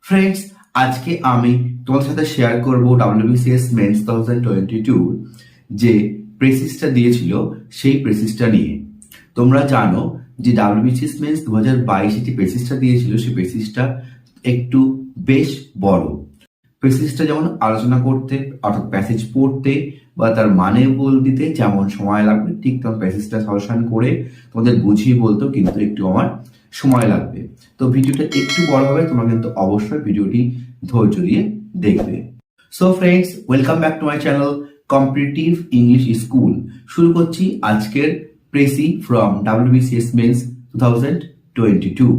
Friends, আজকে আমি তোমাদের সাথে শেয়ার করব WBCS মেন্স 2022 যে প্রেসিসটা দিয়েছিল সেই প্রেসিসটা নিয়ে। তোমরা জানো যে WBCS মেন্স 2022 যে প্রেসিসটা দিয়েছিল সেই প্রেসিসটা একটু বেশ বড়। প্রেসিসটা যেমন আলোচনা করতে অর্থাৎ প্যাসেজ পড়তে বা তার মানে দিতে যেমন সময় লাগবে, ঠিক তেমন প্যাসেজটা সলিউশন করে তোমাদের বুঝিয়ে বলতেও কিন্তু একটু আমার সময় লাগবে। তো ভিডিওটা একটু বড় হবে, তোমরা কিন্তু অবশ্যই ভিডিওটি ধৈর্য দিয়ে দেখবে। So friends, welcome back to my channel competitive English school. শুরু করছি আজকের precis from WBCS mains 2022।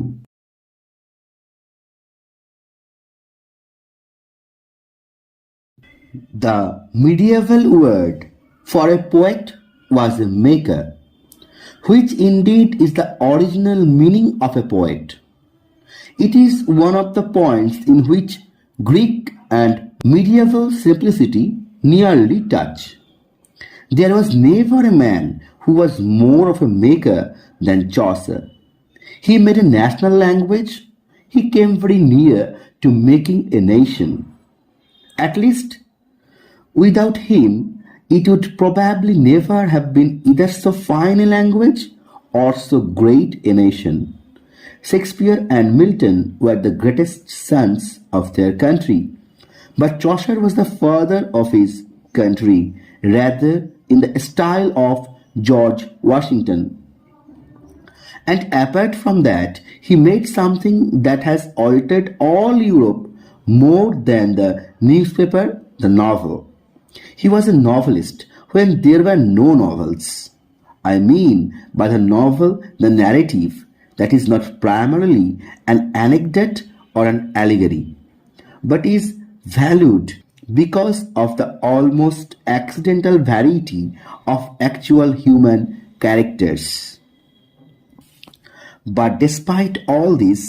The medieval word for a poet was a maker, which indeed is the original meaning of a poet. It is one of the points in which Greek and medieval simplicity nearly touch. There was never a man who was more of a maker than Chaucer. He made a national language. He came very near to making a nation. At least, without him, it would probably never have been either so fine a language or so great a nation. Shakespeare and Milton were the greatest sons of their country, but Chaucer was the father of his country, rather in the style of George Washington. And apart from that, he made something that has altered all Europe more than the newspaper, the novel. He was a novelist when there were no novels. I mean by the novel the narrative that is not primarily an anecdote or an allegory, but is valued because of the almost accidental variety of actual human characters. But despite all this,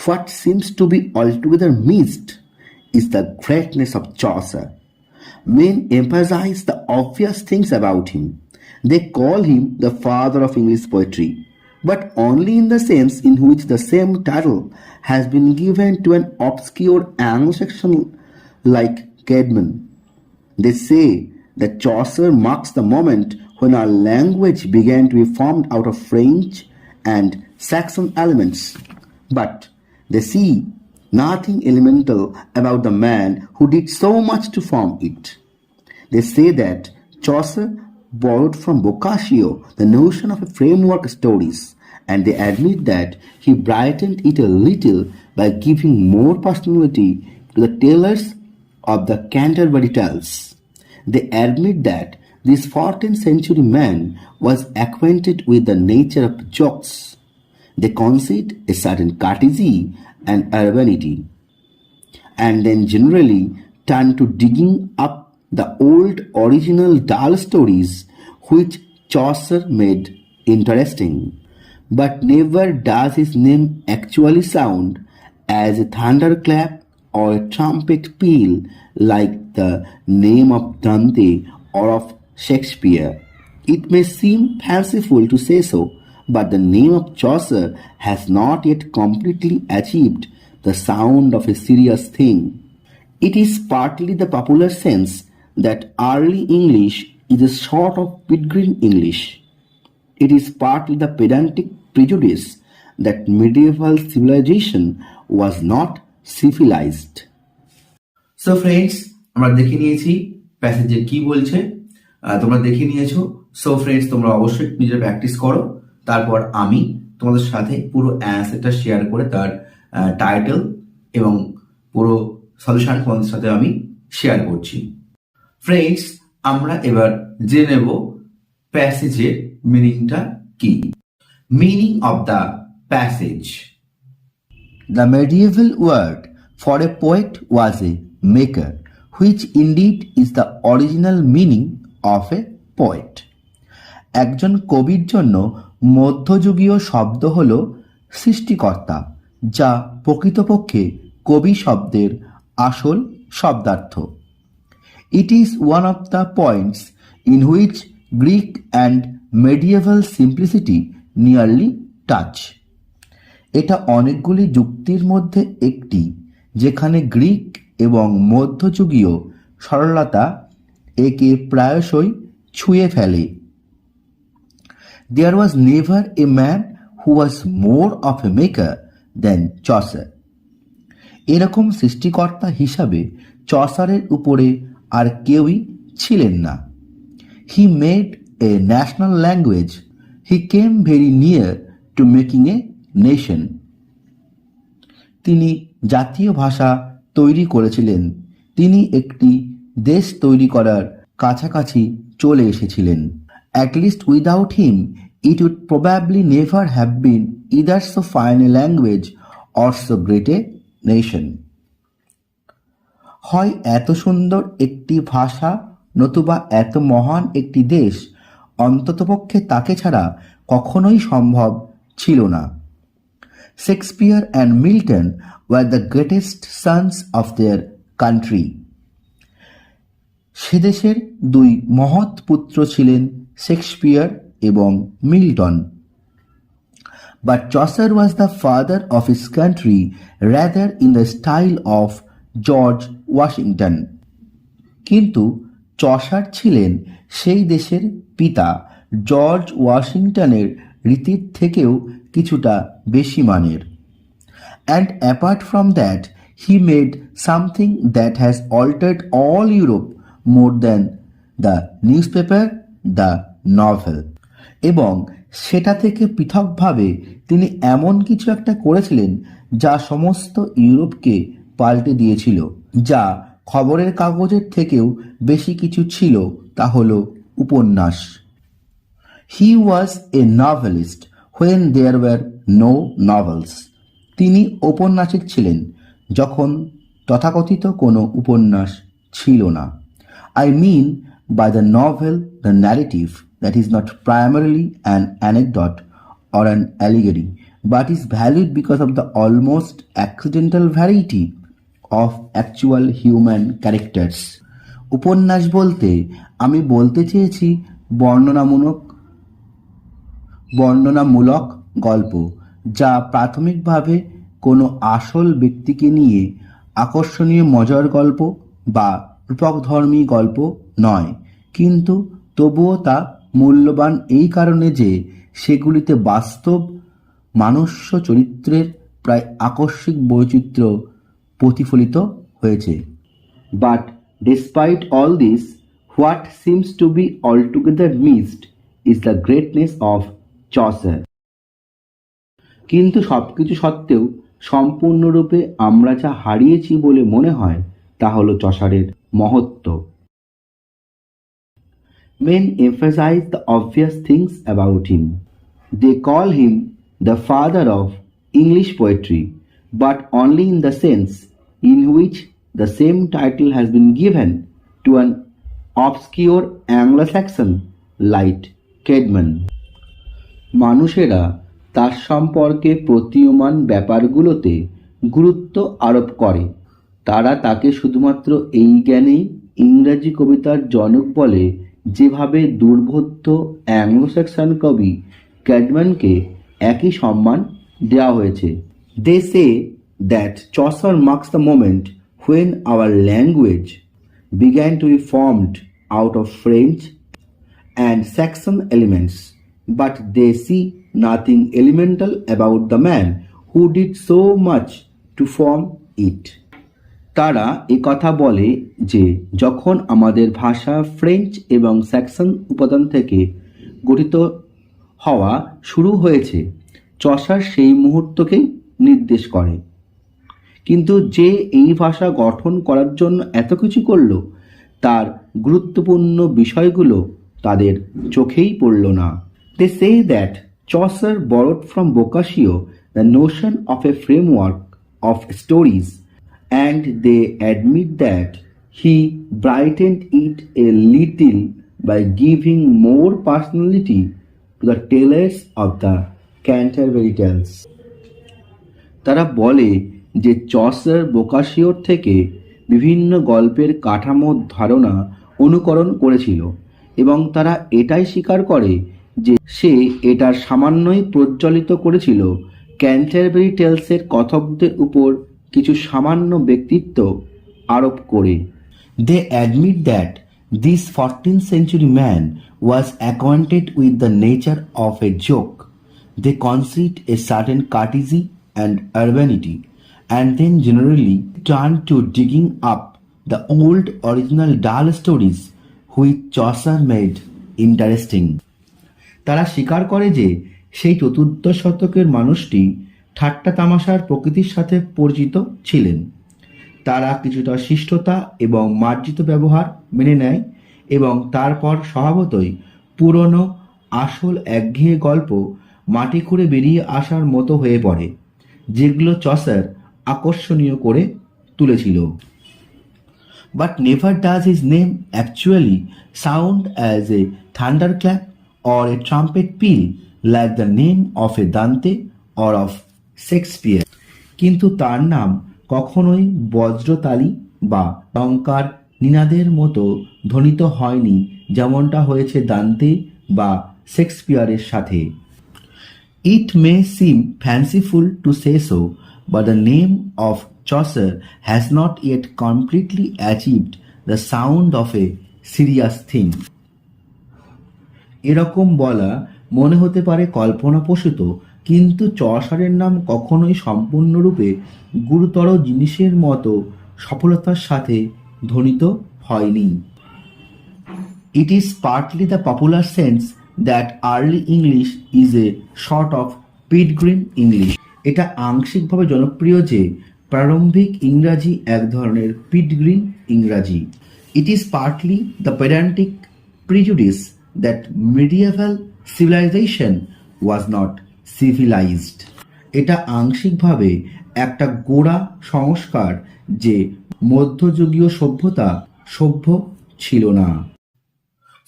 what seems to be altogether missed is the greatness of Chaucer. Men emphasize the obvious things about him. They call him the father of English poetry, but only in the sense in which the same title has been given to an obscure Anglo-Saxon like Caedmon. They say that Chaucer marks the moment when our language began to be formed out of French and Saxon elements, but they see nothing elemental about the man who did so much to form it. They say that Chaucer borrowed from Boccaccio the notion of a framework stories, and they admit that he brightened it a little by giving more personality to the tellers of the Canterbury Tales. They admit that this 14th century man was acquainted with the nature of jokes. They concede a certain courtesy and urbanity, and then generally turn to digging up the old original dull stories which Chaucer made interesting. But never does his name actually sound as a thunderclap or a trumpet peal like the name of Dante or of Shakespeare. It may seem fanciful to say so, but the name of Chaucer has not yet completely achieved the sound of a serious thing. It is partly the popular sense that early English is a sort of Pidgin English. It is partly the pedantic prejudice that medieval civilization was not civilized. So friends, আমরা দেখে নিয়েছি প্যাসেজে কি বলছে, তোমরা দেখে নিয়েছো। So friends, তোমরা অবশ্যই নিজের প্র্যাকটিস করো। তারপর আমি তোমাদের সাথে পুরো অ্যান্সারটা শেয়ার করে তার টাইটেল এবং পুরো সলিউশন তোমাদের সাথে আমি শেয়ার করছি। ফ্রেন্ডস, আমরা এবার জেনে নেব প্যাসেজের মিনিংটা কি। Meaning of the passage. The medieval word for a poet was a maker, which indeed is the original meaning of a poet. একজন কবির জন্য মধ্যযুগীয় শব্দ হল সৃষ্টিকর্তা, যা প্রকৃতপক্ষে কবি শব্দের আসল শব্দার্থ। It is one of the points in which Greek and medieval simplicity nearly touch. এটা অনেকগুলি যুক্তির মধ্যে একটি যেখানে গ্রিক এবং মধ্যযুগীয় সরলতা একে প্রায়শই ছুঁয়ে ফেলে। There was never a man who was more of a maker than Chaucer. এরকম সৃষ্টিকর্তা হিসাবে চসারের উপরে আর কেউই ছিলেন না। He made a national language. He came very near to making a nation. তিনি জাতীয় ভাষা তৈরি করেছিলেন। তিনি একটি দেশ তৈরি করার কাছাকাছি চলে এসেছিলেন। At least without him, it would probably never have been either so fine a language or so great a nation. হয় এত সুন্দর একটি ভাষা নতুবা এত মহান একটি দেশ অন্ততপক্ষে তাকে ছাড়া কখনোই সম্ভব ছিল না। Shakespeare and Milton were the greatest sons of their country. সে দেশের দুই মহৎ পুত্র ছিলেন শেক্সপিয়ার এবং Milton. But Chaucer was the father of his country rather in the style of George Washington. কিন্তু চসার ছিলেন সেই দেশের পিতা জর্জ ওয়াশিংটনের রীতির থেকেও কিছুটা বেশি মানের। And apart from that, he made something that has altered all Europe more than the newspaper, the novel. এবং সেটা থেকে পৃথকভাবে তিনি এমন কিছু একটা করেছিলেন যা সমস্ত ইউরোপকে পাল্টে দিয়েছিল, যা খবরের কাগজের থেকেও বেশি কিছু ছিল, তা হলো উপন্যাস। He was a novelist when there were no novels. তিনি ঔপন্যাসিক ছিলেন যখন তথাকথিত কোনো উপন্যাস ছিল না। I mean by the novel the narrative that is not primarily an anecdote or an allegory, but is valued because of the almost accidental variety of actual human characters. উপন্যাস বলতে আমি বলতে চেয়েছি বর্ণনামূলক গল্প, যা প্রাথমিকভাবে কোনো আসল ব্যক্তিকে নিয়ে আকর্ষণীয় মজার গল্প বা রূপকধর্মী গল্প নয়, কিন্তু তবুও তা মূল্যবান এই কারণে যে সেগুলিতে বাস্তব মানুষ্য চরিত্রের প্রায় আকস্মিক বৈচিত্র্য প্রতিফলিত হয়েছে। But despite all this, what seems to be altogether missed is the greatness of Chaucer. কিন্তু সবকিছু সত্ত্বেও সম্পূর্ণরূপে আমরা যা হারিয়েছি বলে মনে হয় তা হলো চসারের মহত্ব। Men emphasize the obvious things about him. They call him the father of English poetry, but only in the sense in which the same title has been given to an obscure Anglo-Saxon like Caedmon. মানুষেরা তার সম্পর্কে প্রতীয়মান ব্যাপারগুলোতে গুরুত্ব আরোপ করে। তারা তাকে শুধুমাত্র এই জ্ঞানেই ইংরাজি কবিতার জনক বলে, যেভাবে দুর্বোধ্য অ্যাংলো-স্যাক্সন কবি ক্যাডম্যানকে একই সম্মান দেওয়া হয়েছে। They say that Chaucer marks the moment when our language began to be formed out of French and Saxon elements, but they see nothing elemental about the man who did so much to form it. তারা কথা বলে যে যখন আমাদের ভাষা French এবং Saxon উপাদান থেকে গঠিত হওয়া শুরু হয়েছে, চসার সেই মুহূর্তকেই নির্দেশ করে। কিন্তু যে এই ভাষা গঠন করার জন্য এত কিছু করল, তার গুরুত্বপূর্ণ বিষয়গুলো তাদের চোখেই পড়ল না। They say that Chaucer borrowed from Boccaccio the notion of a framework of stories, and they admit that he brightened it a little by giving more personality to the tellers of the Canterbury Tales. তারা বলে যে Chaucer বোকাশিওর থেকে বিভিন্ন গল্পের কাঠামোর ধারণা অনুকরণ করেছিল, এবং তারা এটাই স্বীকার করে যে সে এটার সামান্যই প্রজ্বলিত করেছিল ক্যান্টারবেরি টেলসের কথকদের উপর কিছু সামান্য ব্যক্তিত্ব আরোপ করে। They admit that this 14th century man was acquainted with the nature of a joke. They concede a certain courtesy and urbanity, and then generally turn to digging up the old original dull stories which Chaucer made interesting. তারা স্বীকার করে যে সেই চতুর্দশ শতকের মানুষটি ঠাট্টা তামাশার প্রকৃতির সাথে পরিচিত ছিলেন। তারা কিছুটা শিষ্টতা এবং মার্জিত ব্যবহার মেনে নেয় এবং তারপর স্বভাবতই পুরনো আসল একঘেয়ে গল্প মাটি খুঁড়ে বেরিয়ে আসার মতো হয়ে পড়ে, যেগুলো চসার আকর্ষণীয় করে তুলেছিল। But never does his name actually sound as a thunderclap or a trumpet peal like the name of a Dante or of Shakespeare. কিন্তু তার নাম কখনোই বজ্রতালি বা টঙ্কার নিনাদের মতো ধ্বনিত হয়নি যেমনটা হয়েছে দান্তে বা শেক্সপিয়ারের সাথে। It may seem fanciful to say so, but the name of Chaucer has not yet completely achieved the sound of a serious thing. এরকম বলা মনে হতে পারে কল্পনাপ্রসূত, কিন্তু চসারের নাম কখনোই সম্পূর্ণরূপে গুরুতর জিনিসের মতো সফলতার সাথে ধ্বনিত হয়নি। It is partly the popular sense that early English is a sort of pilgrim English. এটা আংশিকভাবে জনপ্রিয় যে প্রারম্ভিক ইংরাজি এক ধরনের পিটগ্রিম ইংরাজি। It is partly the pedantic prejudice that medieval civilization was not civilized. এটা আংশিকভাবে একটা গোড়া সংস্কার যে মধ্যযুগীয় সভ্যতা সভ্য ছিল না।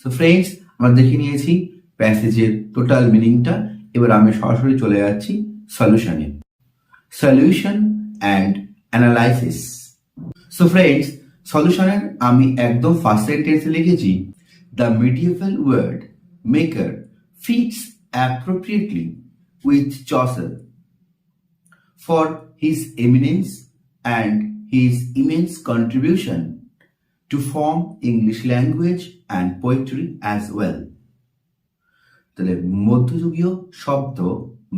সো ফ্রেন্ডস, আমরা দেখে নিয়েছি প্যাসেজের টোটাল মিনিংটা। এবার আমি সরাসরি চলে যাচ্ছি সলিউশনে। Solution and analysis. So friends, সলিউশনের আমি একদম ফার্স্ট সেন্টেন্সে লিখেছি, the medieval word maker fits appropriately with Chaucer for his eminence and his immense contribution to form English language and poetry as well. তাহলে মধ্যযুগীয় শব্দ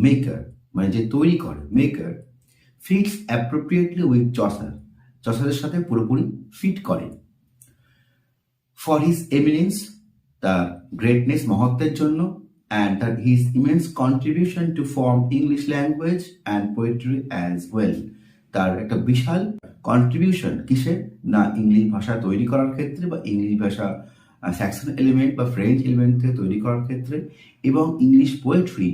মেকার মানে যে তৈরি করে, maker fits appropriately with Chaucer, চসারের সাথে পুরোপুরি ফিট করে। ফর হিজ এমিনেন্স, তার গ্রেটনেস মহত্বের জন্য, অ্যান্ড তার his immense contribution to form English language and poetry as well, তার একটা বিশাল কন্ট্রিবিউশন কিসে না ইংলিশ ভাষা তৈরি করার ক্ষেত্রে বা ইংলিশ ভাষা স্যাক্সন এলিমেন্ট বা ফ্রেঞ্চ এলিমেন্ট থেকে তৈরি করার ক্ষেত্রে এবং ইংলিশ পোয়েট্রি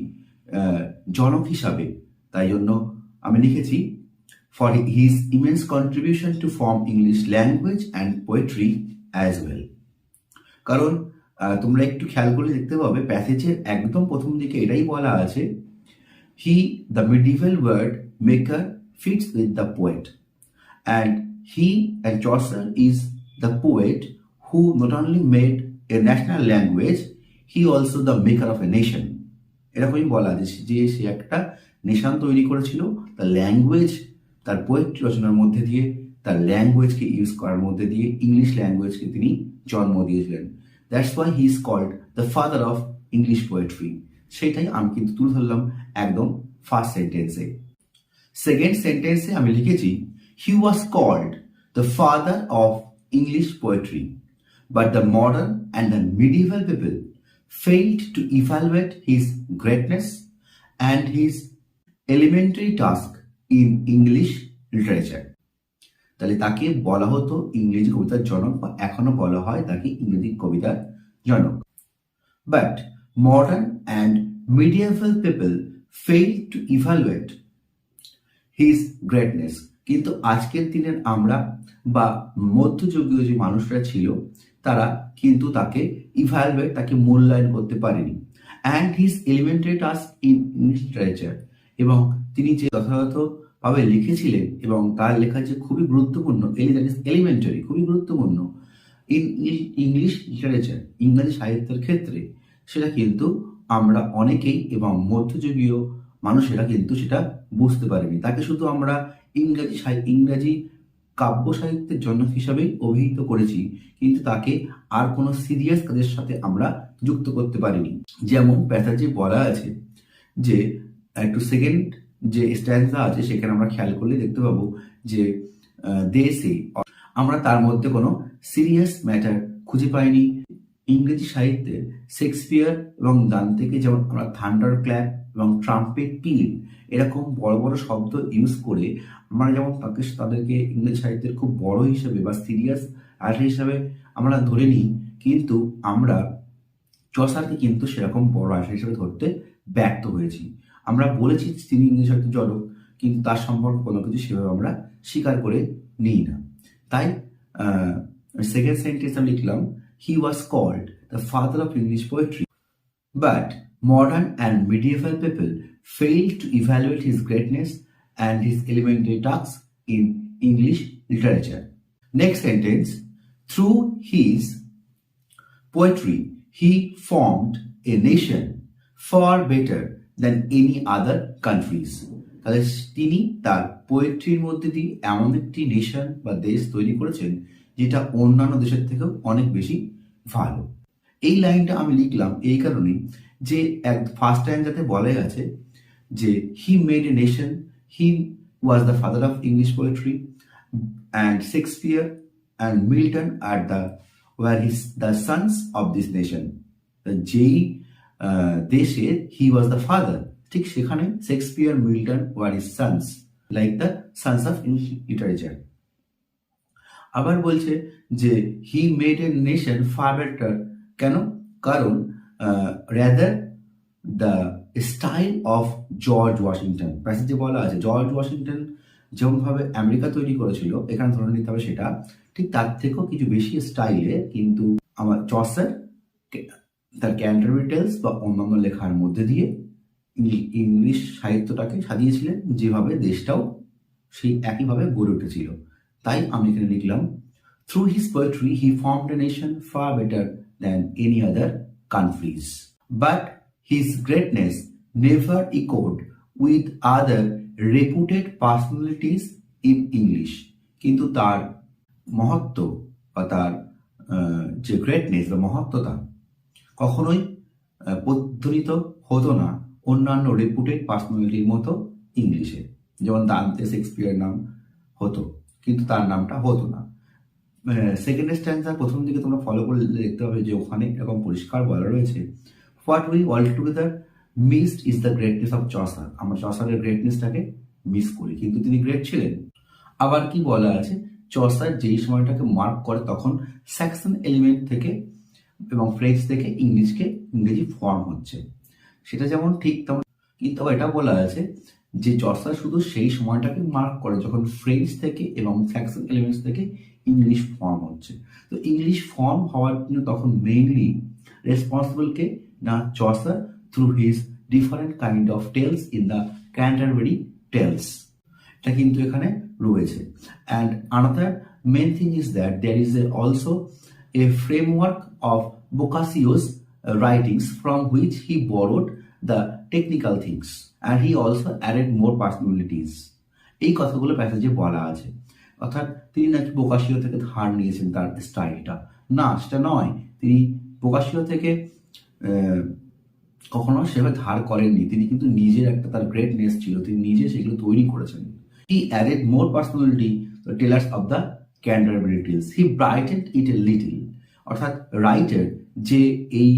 জনক হিসাবে। তাই জন্য আমি লিখেছি for his immense contribution to form English language and poetry as well. কারণ তোমরা একটু খেয়াল করে দেখতে পাবে প্যাসেজের একদম প্রথম দিকে এটাই বলা আছে, he the medieval word maker fits with the poet, and he and Chaucer is the poet who not only made a national language, he also the maker of a nation. এরকমই বলা যে সে একটা নেশন তৈরি করেছিল, তার language, তার poetry রচনার মধ্যে দিয়ে, তার ল্যাঙ্গুয়েজকে ইউজ করার মধ্যে দিয়ে ইংলিশ ল্যাঙ্গুয়েজকে তিনি জন্ম দিয়েছিলেন। That's why he is called the father of English poetry. সেটাই আমি কিন্তু তুলে ধরলাম একদম ফার্স্ট সেন্টেন্সে। সেকেন্ড সেন্টেন্সে আমি লিখেছি, he was called the father of English poetry, but the modern and the medieval people failed to evaluate his greatness and his elementary task in English literature. তাহলে তাকে বলা হতো ইংরেজি কবিতার জনক, বা এখনো বলা হয় তাকে ইংরেজি কবিতার জনক। But modern and medieval people failed to evaluate his greatness. কিন্তু আজকের দিনের আমরা বা মধ্যযুগীয় যে মানুষরা ছিল তারা কিন্তু তাকে ইভ্যালুয়েট, তাকে মূল্যায়ন করতে পারেনি। And his elementary task in English literature, এবং তিনি যে যথাযথভাবে লিখেছিলেন এবং তার লেখা যে খুবই গুরুত্বপূর্ণ, এলিমেন্টারি খুবই গুরুত্বপূর্ণ ইন ইংলিশ লিটারেচার, ইংরেজি সাহিত্যের ক্ষেত্রে, সেটা কিন্তু আমরা অনেকেই এবং মধ্যযুগীয় মানুষেরা কিন্তু সেটা বুঝতে পারেনি। তাকে শুধু আমরা ইংরাজি কাব্য সাহিত্যের জনক হিসাবেই অভিহিত করেছি, কিন্তু তাকে আর কোনো সিরিয়াস কাজের সাথে আমরা যুক্ত করতে পারিনি। যেমন প্যাসেজে বলা আছে যে একটু সেকেন্ড যে স্ট্যান্সা আছে সেখানে আমরা খেয়াল করলে দেখতে পাবো যে দেশে আমরা তার মধ্যে কোনো সিরিয়াস ম্যাটার খুঁজে পাইনি। ইংরেজি সাহিত্যে শেক্সপিয়ার এবং দান্তেকে যেমন আমরা থান্ডার ক্ল্যাপ এবং ট্রাম্পেট পিল এরকম বড় বড় শব্দ ইউজ করে আমরা যেমন তাদেরকে ইংরেজি সাহিত্যের খুব বড় হিসেবে বা সিরিয়াস আর্টিস্ট হিসাবে আমরা ধরে নিই, কিন্তু আমরা চসারকে কিন্তু সেরকম বড় আর্টিস্ট হিসেবে ধরতে ব্যর্থ হয়েছি। আমরা বলেছি তিনি ইংরেজি সাহিত্যের জনক, কিন্তু তার সম্পর্কে কোনো কিছু সেভাবে আমরা স্বীকার করে নিই না। তাই সেকেন্ড সেন্টেন্স আমি লিখলাম, he was called the father of English poetry, but modern and medieval people failed to evaluate his greatness and his elementary tasks in English literature. Next sentence, through his poetry, he formed a nation far better than any other countries. তাহলে তিনি তার পোয়েট্রির মধ্যে দিয়ে এমন একটি nation বা দেশ তৈরি করেছেন যেটা অন্যান্য দেশের থেকেও অনেক বেশি ভালো। এই লাইনটা আমি লিখলাম এই কারণেই যে ফার্স্ট লাইন যাতে বলা আছে যে he made a nation, he was the father of English poetry and Shakespeare and Milton আর were the sons of this nation. যেই দেশের হি ওয়াজ দ্য ফাদার, ঠিক সেখানে Shakespeare Milton were his sons, like the sons of English literature. আবার বলছে যে he made a nation far better, কেন? কারণ rather the style of George Washington, প্যাসেজে বলা আছে জর্জ ওয়াশিংটন যেমনভাবে আমেরিকা তৈরি করেছিল, এখানে ধরে নিতে হবে সেটা, ঠিক তার থেকেও কিছু বেশি স্টাইলে কিন্তু আমার চসার তার ক্যান্টারবুরি টেলস বা অন্যান্য লেখার মধ্যে দিয়ে ইংলিশ সাহিত্যটাকে সাজিয়েছিলেন, যেভাবে দেশটাও সেই একইভাবে গড়ে উঠেছিল। তাই আমি এখানে লিখলাম, through his poetry he formed A nation far better than any other countries. But his greatness never echoed with other reputed personalities in English. কিন্তু তার মহত্ব বা তার যে গ্রেটনেস বা মহত্বতা কখনোই প্রতিধ্বনিত হতো না অন্যান্য রেপুটেড পার্সোনালিটির মতো ইংলিশে। যেমন দান্তে শেক্সপিয়ার নাম হতো, কিন্তু তার নামটা হতো না। সেকেন্ড স্ট্যান্সার প্রথম দিকে তোমরা ফলো করলে দেখতে পাবে যে ওখানে এরকম পরিষ্কার বলা রয়েছে, what we all together missed is the greatness of Chaucer. আমরা চসারের গ্রেটনেসটাকে মিস করি, কিন্তু তিনি গ্রেট ছিলেন। আবার কি বলা আছে, চসার যেই সময়টাকে মার্ক করে তখন স্যাক্সন এলিমেন্ট থেকে এবং ফ্রেঞ্চ থেকে ইংরেজি ফর্ম হচ্ছে, সেটা যেমন ঠিক তেমন, কিন্তু এটা বলা আছে যে চসার শুধু সেই সময়টাকে মার্ক করে যখন ফ্রেঞ্চ থেকে এবং স্যাক্সন এলিমেন্টস থেকে ইংলিশ ফর্ম হচ্ছে। তো ইংলিশ ফর্ম হওয়ার জন্য তখন মেইনলি রেসপন্সিবল কে না, Chaucer, through his different kind of tales in the Canterbury Tales. এটা কিন্তু এখানে রয়েছে। And another main thing is that there is also a framework of Boccaccio's writings from which he borrowed the technical things and he also added more personalities. এই কথাগুলো প্যাসেজে বলা আছে, অর্থাৎ তিনি নাকি বোকাশিও থেকে ধার নিয়েছেন তার স্টাইলটা, না সেটা নয়। তিনি বোকাশিও থেকে কখনো সেভাবে ধার করেননি, তিনি কিন্তু নিজের একটা তার গ্রেটনেস ছিল, তিনি নিজে সেগুলো তৈরি করেছেন। He added more personality tellers of the Canterbury Tales, he brightened it a little. অর্থাৎ রাইটার যে এই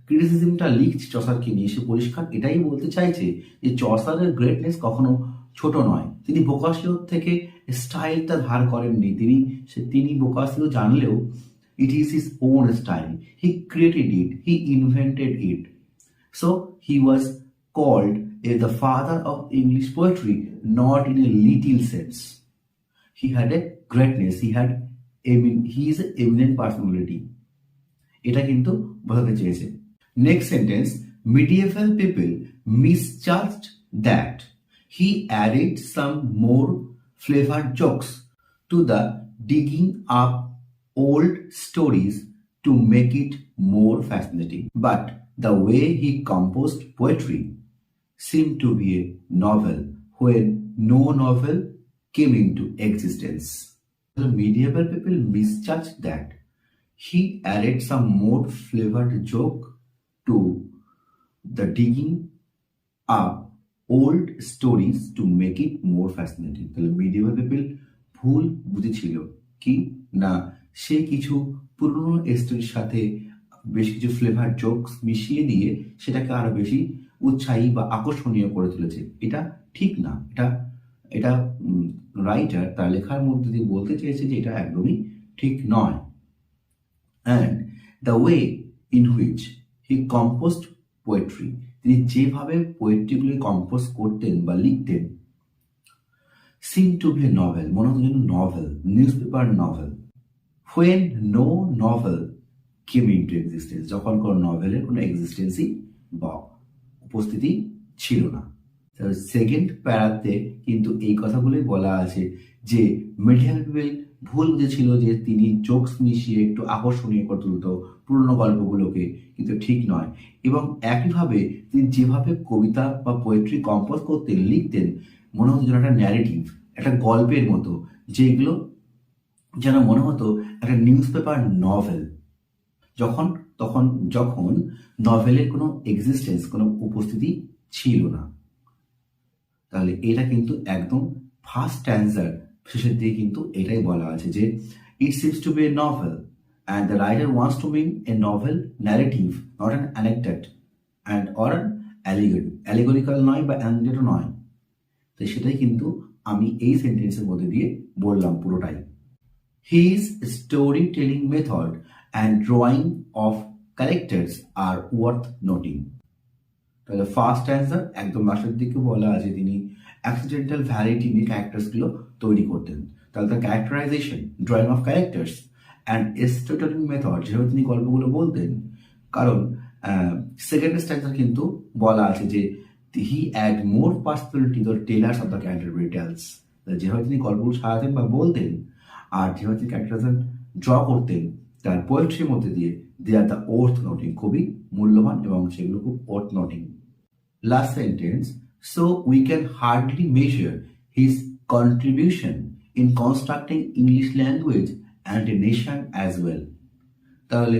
ক্রিটিসিজমটা লিখছে চসারকে নিয়ে, সে পরিষ্কার এটাই বলতে চাইছে যে চসারের গ্রেটনেস কখনো ছোট নয়। তিনি বোকাশিও থেকে স্টাইলটা ধার করেননি, তিনি বোকাশিও জানলেও it is his own style. He created it, he invented it. So he was called the father of English poetry, not in a little sense. He had a greatness, he is an eminent personality. এটা কিন্তু বোঝাতে চেয়েছে। Next sentence, medieval people misjudged that he added some more flavored jokes to the digging up old stories to make it more fascinating. But the way he composed poetry seemed to be a novel when no novel came into existence. The medieval people misjudged that. He added some more flavored joke to the digging up old stories to make it more fascinating. তাহলে medieval people ভুল বুঝেছিল কি না, সে কিছু পুরনো স্টোরির সাথে বেশ কিছু ফ্লেভার জোকস মিশিয়ে দিয়ে সেটাকে আরো বেশি উৎসাহী বা আকর্ষণীয় করে তুলেছে। এটা ঠিক না, এটা রাইটার তার লেখার মধ্যে দিয়ে বলতে চেয়েছে যে এটা একদমই ঠিক নয়। And the way in which he composed poetry, তিনি যেভাবে পোয়েট্রিগুলি কম্পোজ করতেন বা লিখতেন, সিম টু বি নভেল, মনে হতো যেন novel, newspaper novel. When no novel came into existence, যখন কোনো নভেলের কোনো এক্সিস্টেন্সই বা উপস্থিতি ছিল না। সেকেন্ড প্যারাতে কিন্তু এই কথাগুলোই বলা আছে যে মিডিয়াল পিপল ভুল বুঝেছিল যে তিনি জোকস মিশিয়ে একটু আকর্ষণীয় করে তুলতো পুরনো গল্পগুলোকে, কিন্তু ঠিক নয়। এবং একইভাবে তিনি যেভাবে কবিতা বা পোয়েট্রি কম্পোজ করতেন, লিখতেন, মনে হতো যেন একটা ন্যারেটিভ, একটা গল্পের মতো, যেগুলো যেন মনে হতো একটা নিউজ পেপার নভেল, যখন নভেলের কোনো এক্সিস্টেন্স, কোনো উপস্থিতি ছিল না। তাহলে এটা কিন্তু একদম ফার্স্ট স্ট্যান্জার শেষের দিকে কিন্তু এটাই বলা আছে যে it seems to be a novel and the writer wants to make a novel narrative, not an anecdote and or an allegory, allegorical নয় বা অ্যানেকডটও নয়। তো সেটাই কিন্তু আমি এই সেন্টেন্সের মধ্যে দিয়ে বললাম পুরোটাই। His storytelling method and drawing of characters are worth noting. তাহলে ফার্স্ট অ্যান্সার একদম লাস্টের দিকে বলা আছে তিনি অ্যাক্সিডেন্টাল ভ্যারাইটি নিয়ে ক্যারেক্টার্সগুলো তৈরি করতেন। তাহলে তার characterisation, drawing of characters and storytelling method, যেভাবে তিনি গল্পগুলো বলতেন। কারণ সেকেন্ড স্ট্যান্সার কিন্তু বলা আছে যে he add more personality the tellers of the Canterbury Tales, যেভাবে তিনি গল্পগুলো সাজাতেন বা বলতেন আর যেভাবে তিনি ক্যারেক্টারাইজেশন ড্র করতেন তার পোয়েট্রির মধ্যে দিয়ে, দে আর দ্য ওর্থ নোটিং, খুবই মূল্যবান এবং সেগুলো খুব worth noting. Last sentence, so we can hardly measure his contribution in constructing English language and a nation as well. তাহলে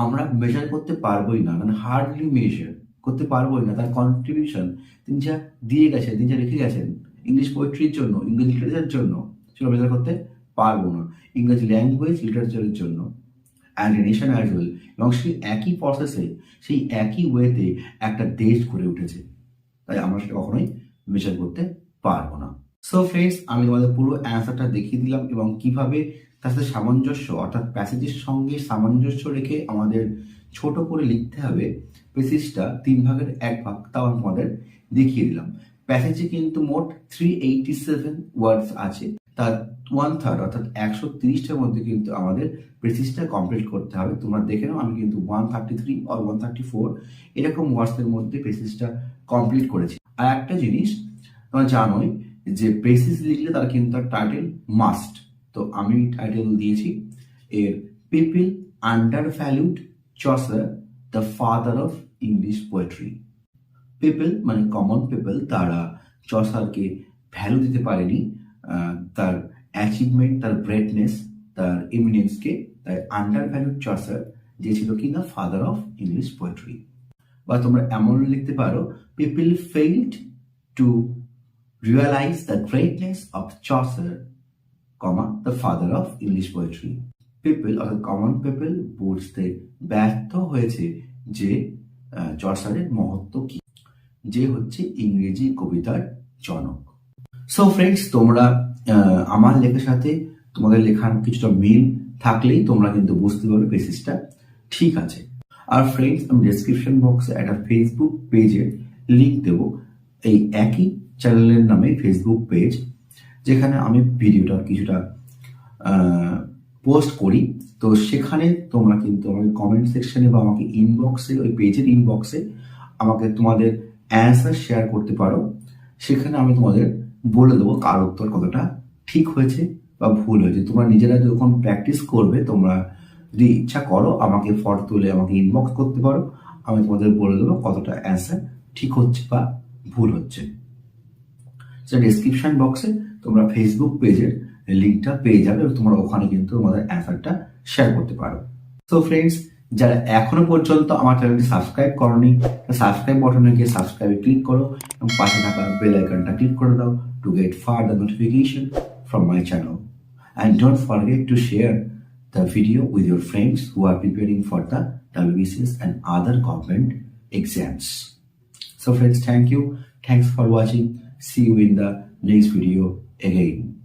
আমরা মেজার করতে পারবোই না, মানে হার্ডলি মেজার করতে পারবোই না তার কন্ট্রিবিউশন, তিনি যা দিয়ে গেছেন, তিনি যা রেখে গেছেন ইংলিশ পোয়েট্রির জন্য, ইংরেজি লিটারেচারের জন্য, সেটা মেজার করতে পারবো না। ইংরেজি ল্যাঙ্গুয়েজ লিটারেচারের জন্য and a nation as well, এবং সেই একই প্রসেসে, সেই একই ওয়েতে একটা দেশ গড়ে উঠেছে, তাই আমরা সেটা কখনোই মেজার করতে পারবো না। সো ফ্রেন্ডস, আমি তোমাদের পুরো অ্যান্সারটা দেখিয়ে দিলাম এবং কিভাবে তার সাথে সামঞ্জস্য, অর্থাৎ প্যাসেজের সঙ্গে সামঞ্জস্য রেখে আমাদের ছোট করে লিখতে হবে। প্যাসেজটা 3 ভাগের 1 ভাগ, তাও আমি তোমাদের দেখিয়ে দিলাম। প্যাসেজে কিন্তু মোট 387 ওয়ার্ডস আছে, তার 1/3 অর্থাৎ 130টার মধ্যে কিন্তু আমাদের প্যাসেজটা কমপ্লিট করতে হবে। তোমরা দেখে নাও, আমি কিন্তু 133 or 134 এরকম ওয়ার্ডসের মধ্যে প্যাসেজটা কমপ্লিট করেছি। আর একটা জিনিস তোমরা জানোই যে প্যাসেজ লিখলে তার কিন্তু তার টাইটেল মাস্ট, তো আমি টাইটেল দিয়েছি এর people under valued Chaucer the father of English poetry. People মানে কমন পিপল, তারা চসারকে ভ্যালু দিতে পারেনি, তার অ্যাচিভমেন্ট, তার গ্রেটনেস, তার এমিনেন্সকে, তাই আন্ডার ভ্যালুড চসার যে ছিল কি না ফাদার অফ ইংলিশ পোয়েট্রি। বা তোমরা এমন লিখতে পারো people failed to realise the greatness of Chaucer, the father of English poetry. People অর্থাৎ কমন পিপল বুঝতে ব্যর্থ হয়েছে যে চসারের মহত্ব কি, যে হচ্ছে ইংরেজি কবিতার জনক। সো ফ্রেন্ডস, তোমরা আমার লেখার সাথে তোমাদের লেখার কিছুটা মিল থাকলেই তোমরা কিন্তু বুঝতে পারবে প্যাসেজটা ঠিক আছে। আর ফ্রেন্ডস, আমি ডেসক্রিপশন বক্সে একটা ফেসবুক পেজের লিঙ্ক দেব, এই একই চ্যানেলের নামে ফেসবুক পেজ, যেখানে আমি ভিডিওটা কিছুটা পোস্ট করি। তো সেখানে তোমরা কিন্তু আমাকে কমেন্ট সেকশনে বা আমাকে ইনবক্সে, ওই পেজের ইনবক্সে আমাকে তোমাদের অ্যান্সার শেয়ার করতে পারো। সেখানে আমি তোমাদের বলে দেবো কার উত্তর কতটা ঠিক হয়েছে বা ভুল হয়েছে। তোমরা নিজেরা যখন প্র্যাকটিস করবে, তোমরা যদি ইচ্ছা করো আমাকে ফটো তুলে আমাকে ইনবক্স করতে পারো, আমি তোমাদের বলে দেবো কতটা অ্যান্সার ঠিক হচ্ছে বা ভুল হচ্ছে। সেটা ডেসক্রিপশন বক্সে তোমরা ফেসবুক পেজের লিঙ্কটা পেয়ে যাবে এবং তোমরা ওখানে কিন্তু তোমাদের অ্যান্সারটা শেয়ার করতে পারো। সো ফ্রেন্ডস, যারা এখনো পর্যন্ত আমার চ্যানেলটি সাবস্ক্রাইব করোনি, সাবস্ক্রাইব বাটনে গিয়ে সাবস্ক্রাইবে ক্লিক করো এবং পাশে থাকা বেল আইকনটা ক্লিক করে দাও to get further notification from my channel. And don't forget to share the video with your friends who are preparing for the WBCS and other government exams. So friends, thank you. Thanks for watching. See you in the next video again.